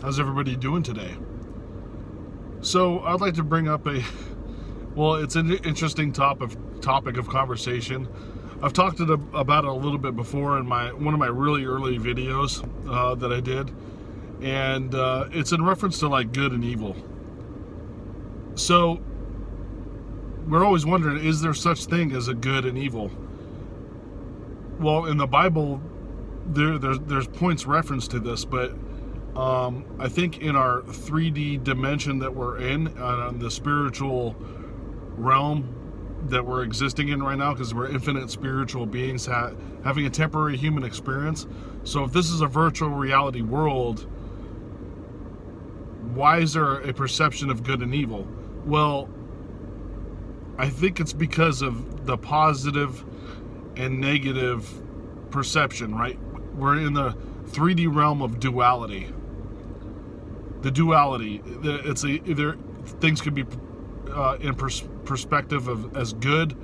How's everybody doing today? So I'd like to bring up it's an interesting topic of conversation. I've talked about it a little bit before in one of my really early videos that I did, and it's in reference to like good and evil. So we're always wondering, is there such thing as a good and evil? Well, in the Bible, there's points reference to this, but I think in our 3D dimension that we're in, the spiritual realm that we're existing in right now, because we're infinite spiritual beings having a temporary human experience. So if this is a virtual reality world, why is there a perception of good and evil? Well, I think it's because of the positive and negative perception, right? We're in the 3D realm of duality. The duality, it's either things could be in perspective of as good,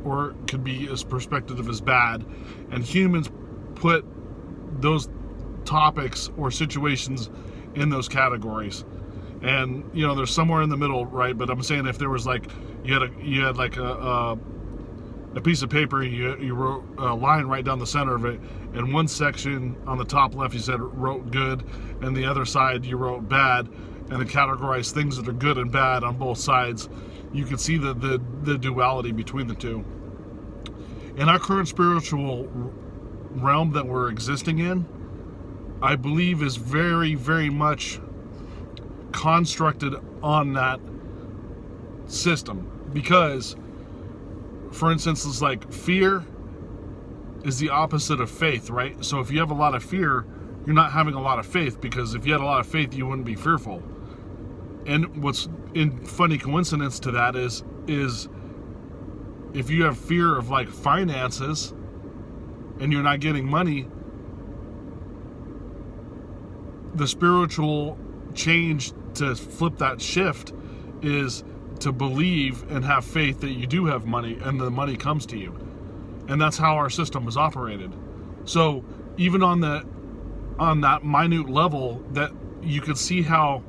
or it could be as perspective as bad, and humans put those topics or situations in those categories. And there's somewhere in the middle, right? But I'm saying, if there was like you had like a piece of paper, you wrote a line right down the center of it, and one section on the top left you said wrote good, and the other side you wrote bad, and then categorized things that are good and bad on both sides. You can see the duality between the two. In our current spiritual realm that we're existing in, I believe is very, very much constructed on that system. Because, for instance, it's like fear is the opposite of faith, right? So if you have a lot of fear, you're not having a lot of faith, because if you had a lot of faith, you wouldn't be fearful. And what's in funny coincidence to that is if you have fear of like finances and you're not getting money, the spiritual change to flip that shift is to believe and have faith that you do have money, and the money comes to you. And that's how our system is operated. So even on that minute level, that you could see how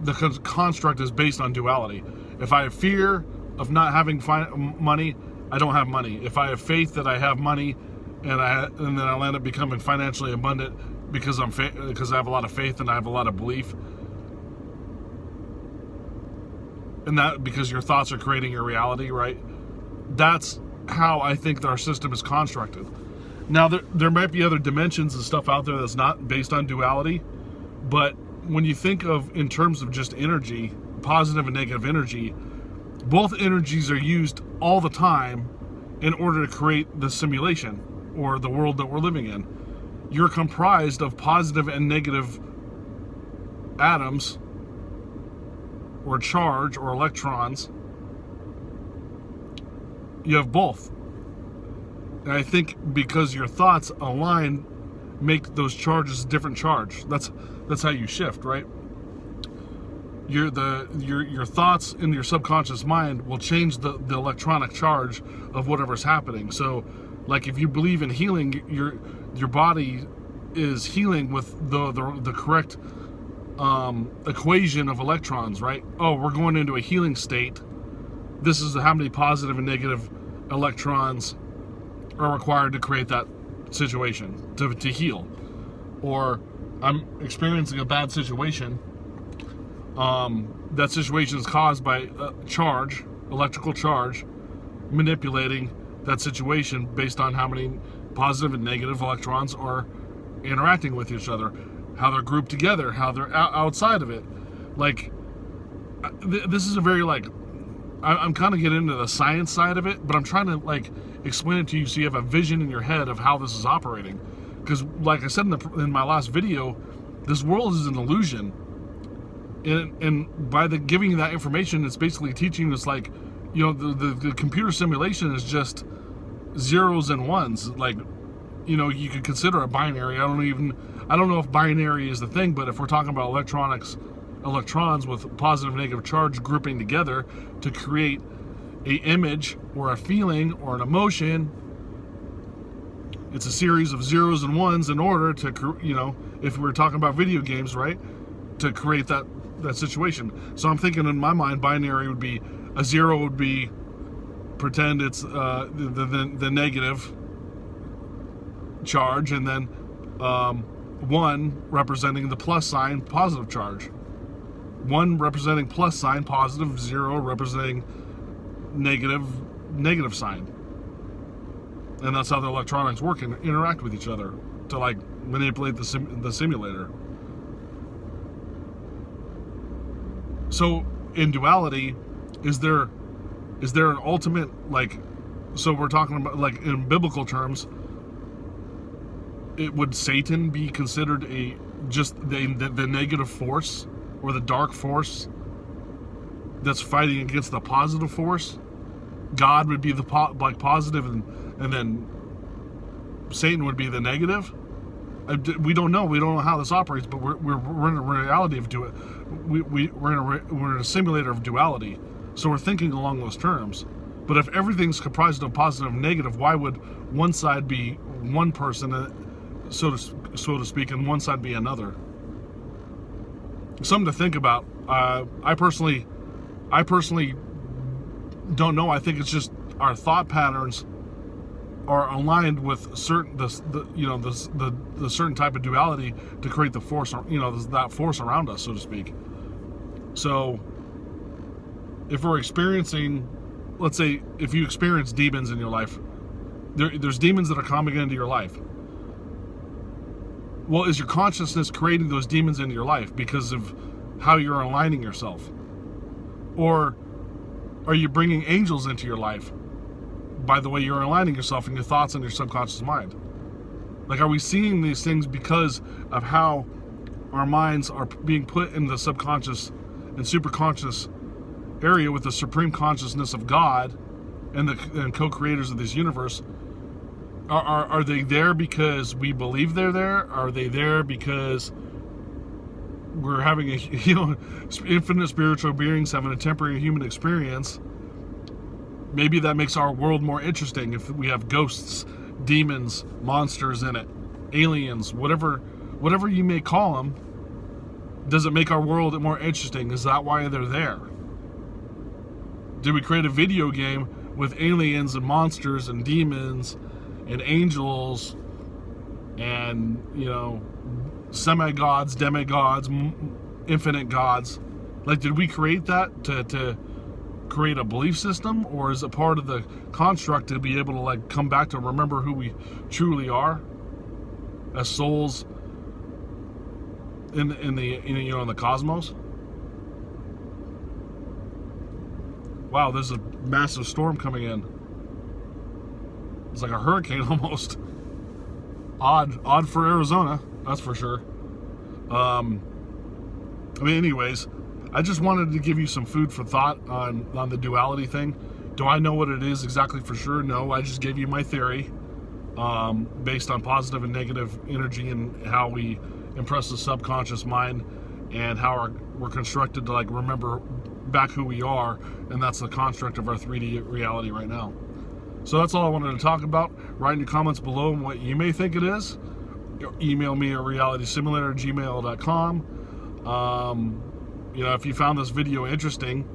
the construct is based on duality. If I have fear of not having money, I don't have money. If I have faith that I have money, and then I'll end up becoming financially abundant because I have a lot of faith and I have a lot of belief. And that, because your thoughts are creating your reality, right? That's how I think that our system is constructed. Now, there might be other dimensions and stuff out there that's not based on duality, but when you think of in terms of just energy, positive and negative energy, both energies are used all the time in order to create the simulation or the world that we're living in. You're comprised of positive and negative atoms or charge or electrons. You have both. And I think because your thoughts align, make those charges a different charge. That's how you shift, right? Your thoughts in your subconscious mind will change the electronic charge of whatever's happening. So, like, if you believe in healing, your body is healing with the correct equation of electrons, right? Oh, we're going into a healing state. This is how many positive and negative electrons are required to create that situation to heal. Or I'm experiencing a bad situation. That situation is caused by electrical charge, manipulating that situation based on how many positive and negative electrons are interacting with each other, how they're grouped together, how they're outside of it. Like, this is a very, like, I'm kind of getting into the science side of it, but I'm trying to, like, explain it to you so you have a vision in your head of how this is operating. Because, like I said in my last video, this world is an illusion. And by giving you that information, it's basically teaching us, like, the computer simulation is just zeros and ones. Like, you could consider a binary. I don't know if binary is the thing, but if we're talking about electrons with positive and negative charge grouping together to create a image or a feeling or an emotion, It's a series of zeros and ones in order to, if we're talking about video games, right, to create that situation. So I'm thinking in my mind, binary would be a 0 would be pretend it's the negative charge, and then 1 representing the plus sign, positive charge. 1 representing plus sign, positive. 0 representing negative sign. And that's how the electronics work and interact with each other to like manipulate the simulator. So in duality, is there an ultimate, like, so we're talking about, like, in biblical terms, would Satan be considered just the negative force or the dark force that's fighting against the positive force? God would be the positive, and then Satan would be the negative. We don't know. We don't know how this operates, but we're in a reality of we're in a simulator of duality. So we're thinking along those terms. But if everything's comprised of positive and negative, why would one side be one person, so to speak, and one side be another? Something to think about. I personally don't know. I think it's just our thought patterns are aligned with the certain type of duality to create the force, that force around us, so to speak. So if we're experiencing, let's say, if you experience demons in your life, there's demons that are coming into your life. Well, is your consciousness creating those demons into your life because of how you're aligning yourself? Or are you bringing angels into your life by the way you're aligning yourself and your thoughts and your subconscious mind? Like, are we seeing these things because of how our minds are being put in the subconscious and superconscious area with the supreme consciousness of God and co-creators of this universe? Are they there because we believe they're there? Are they there because we're having infinite spiritual beings having a temporary human experience? Maybe that makes our world more interesting if we have ghosts, demons, monsters in it, aliens, whatever you may call them. Does it make our world more interesting? Is that why they're there? Did we create a video game with aliens and monsters and demons and angels and, semi-gods, demigods, infinite gods? Like, did we create that to create a belief system, or is it part of the construct to be able to, like, come back to remember who we truly are as souls in the cosmos? Wow, there's a massive storm coming in. It's like a hurricane almost. Odd for Arizona, that's for sure. Anyways, I just wanted to give you some food for thought on the duality thing. Do I know what it is exactly for sure? No, I just gave you my theory based on positive and negative energy and how we impress the subconscious mind and how we're constructed to, like, remember back who we are, and that's the construct of our 3D reality right now. So that's all I wanted to talk about. Write in your comments below what you may think it is. Email me at realitysimulator@gmail.com. If you found this video interesting,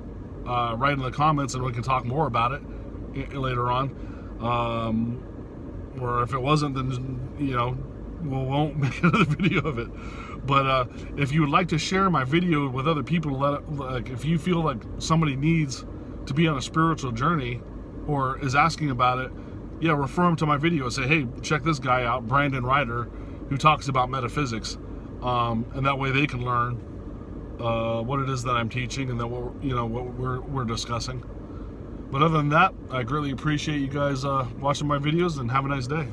write in the comments and we can talk more about it later on. Or if it wasn't, then, we won't make another video of it. But if you would like to share my video with other people, if you feel like somebody needs to be on a spiritual journey or is asking about it, refer them to my video and say, hey, check this guy out, Brandon Ryder, who talks about metaphysics. And that way they can learn what it is that I'm teaching and then what we're discussing. But other than that, I greatly appreciate you guys watching my videos, and have a nice day.